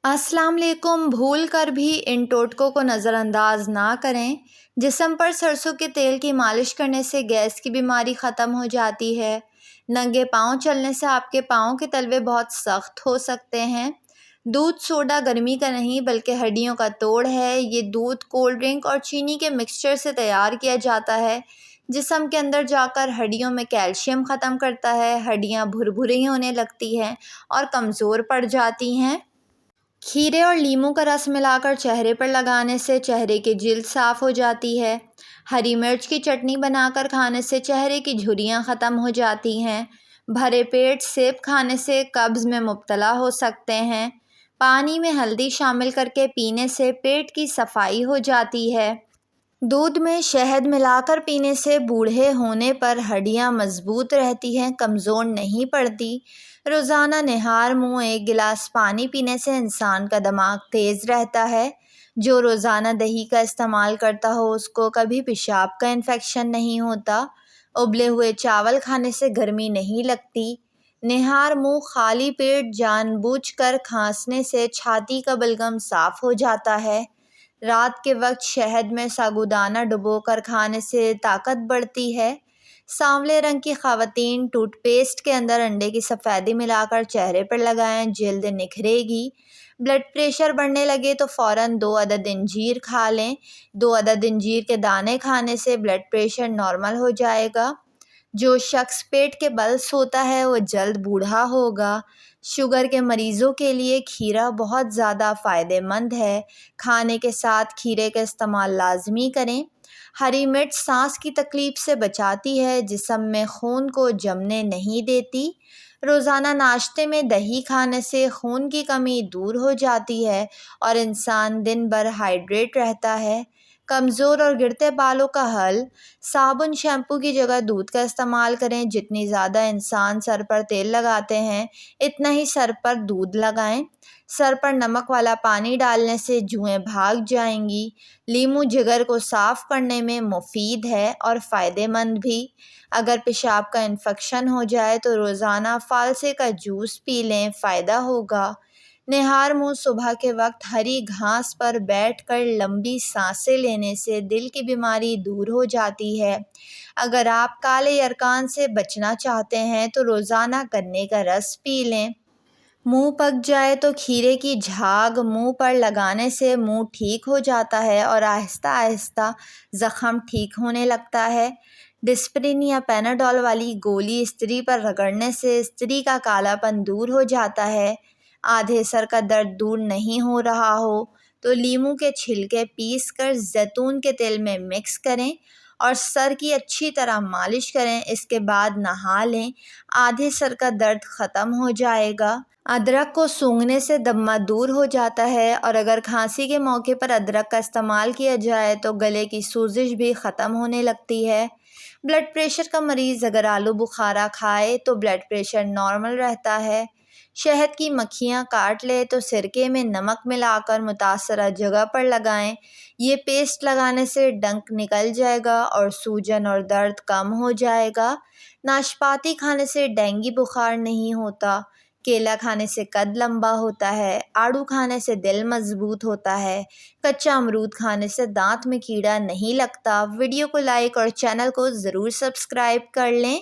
السلام علیکم۔ بھول کر بھی ان ٹوٹکوں کو نظر انداز نہ کریں۔ جسم پر سرسوں کے تیل کی مالش کرنے سے گیس کی بیماری ختم ہو جاتی ہے۔ ننگے پاؤں چلنے سے آپ کے پاؤں کے تلوے بہت سخت ہو سکتے ہیں۔ دودھ سوڈا گرمی کا نہیں بلکہ ہڈیوں کا توڑ ہے۔ یہ دودھ کولڈ ڈرنک اور چینی کے مکسچر سے تیار کیا جاتا ہے۔ جسم کے اندر جا کر ہڈیوں میں کیلشیم ختم کرتا ہے۔ ہڈیاں بھربھری ہونے لگتی ہیں اور کمزور پڑ جاتی ہیں۔ کھیرے اور لیموں کا رس ملا کر چہرے پر لگانے سے چہرے کی جلد صاف ہو جاتی ہے۔ ہری مرچ کی چٹنی بنا کر کھانے سے چہرے کی جھریاں ختم ہو جاتی ہیں۔ بھرے پیٹ سیب کھانے سے قبض میں مبتلا ہو سکتے ہیں۔ پانی میں ہلدی شامل کر کے پینے سے پیٹ کی صفائی ہو جاتی ہے۔ دودھ میں شہد ملا کر پینے سے بوڑھے ہونے پر ہڈیاں مضبوط رہتی ہیں، کمزور نہیں پڑتی۔ روزانہ نہار منہ 1 گلاس پانی پینے سے انسان کا دماغ تیز رہتا ہے۔ جو روزانہ دہی کا استعمال کرتا ہو اس کو کبھی پیشاب کا انفیکشن نہیں ہوتا۔ ابلے ہوئے چاول کھانے سے گرمی نہیں لگتی۔ نہار منہ خالی پیٹ جان بوجھ کر کھانسنے سے چھاتی کا بلغم صاف ہو جاتا ہے۔ رات کے وقت شہد میں ساگودانہ ڈبو کر کھانے سے طاقت بڑھتی ہے۔ سانولے رنگ کی خواتین ٹوتھ پیسٹ کے اندر انڈے کی سفیدی ملا کر چہرے پر لگائیں، جلد نکھرے گی۔ بلڈ پریشر بڑھنے لگے تو فوراً 2 عدد انجیر کھا لیں۔ 2 عدد انجیر کے دانے کھانے سے بلڈ پریشر نارمل ہو جائے گا۔ جو شخص پیٹ کے بل سوتا ہے وہ جلد بوڑھا ہوگا۔ شوگر کے مریضوں کے لیے کھیرا بہت زیادہ فائدہ مند ہے۔ کھانے کے ساتھ کھیرے کا استعمال لازمی کریں۔ ہری مرچ سانس کی تکلیف سے بچاتی ہے، جسم میں خون کو جمنے نہیں دیتی۔ روزانہ ناشتے میں دہی کھانے سے خون کی کمی دور ہو جاتی ہے اور انسان دن بھر ہائیڈریٹ رہتا ہے۔ کمزور اور گرتے بالوں کا حل: صابن شیمپو کی جگہ دودھ کا استعمال کریں۔ جتنی زیادہ انسان سر پر تیل لگاتے ہیں اتنا ہی سر پر دودھ لگائیں۔ سر پر نمک والا پانی ڈالنے سے جوئیں بھاگ جائیں گی۔ لیموں جگر کو صاف کرنے میں مفید ہے اور فائدہ مند بھی۔ اگر پیشاب کا انفیکشن ہو جائے تو روزانہ فالسے کا جوس پی لیں، فائدہ ہوگا۔ نہار منہ صبح کے وقت ہری گھاس پر بیٹھ کر لمبی سانسیں لینے سے دل کی بیماری دور ہو جاتی ہے۔ اگر آپ کالے یرقان سے بچنا چاہتے ہیں تو روزانہ گنے کا رس پی لیں۔ منہ پک جائے تو کھیرے کی جھاگ منہ پر لگانے سے منہ ٹھیک ہو جاتا ہے اور آہستہ آہستہ زخم ٹھیک ہونے لگتا ہے۔ ڈسپرین یا پیناڈول والی گولی استری پر رگڑنے سے استری کا کالا پن دور ہو جاتا ہے۔ آدھے سر کا درد دور نہیں ہو رہا ہو تو لیموں کے چھلکے پیس کر زیتون کے تیل میں مکس کریں اور سر کی اچھی طرح مالش کریں۔ اس کے بعد نہا لیں، آدھے سر کا درد ختم ہو جائے گا۔ ادرک کو سونگھنے سے دمہ دور ہو جاتا ہے اور اگر کھانسی کے موقع پر ادرک کا استعمال کیا جائے تو گلے کی سوزش بھی ختم ہونے لگتی ہے۔ بلڈ پریشر کا مریض اگر آلو بخارا کھائے تو بلڈ پریشر نارمل رہتا ہے۔ شہد کی مکھیاں کاٹ لے تو سرکے میں نمک ملا کر متاثرہ جگہ پر لگائیں۔ یہ پیسٹ لگانے سے ڈنک نکل جائے گا اور سوجن اور درد کم ہو جائے گا۔ ناشپاتی کھانے سے ڈینگی بخار نہیں ہوتا۔ کیلا کھانے سے قد لمبا ہوتا ہے۔ آڑو کھانے سے دل مضبوط ہوتا ہے۔ کچا امرود کھانے سے دانت میں کیڑا نہیں لگتا۔ ویڈیو کو لائک اور چینل کو ضرور سبسکرائب کر لیں۔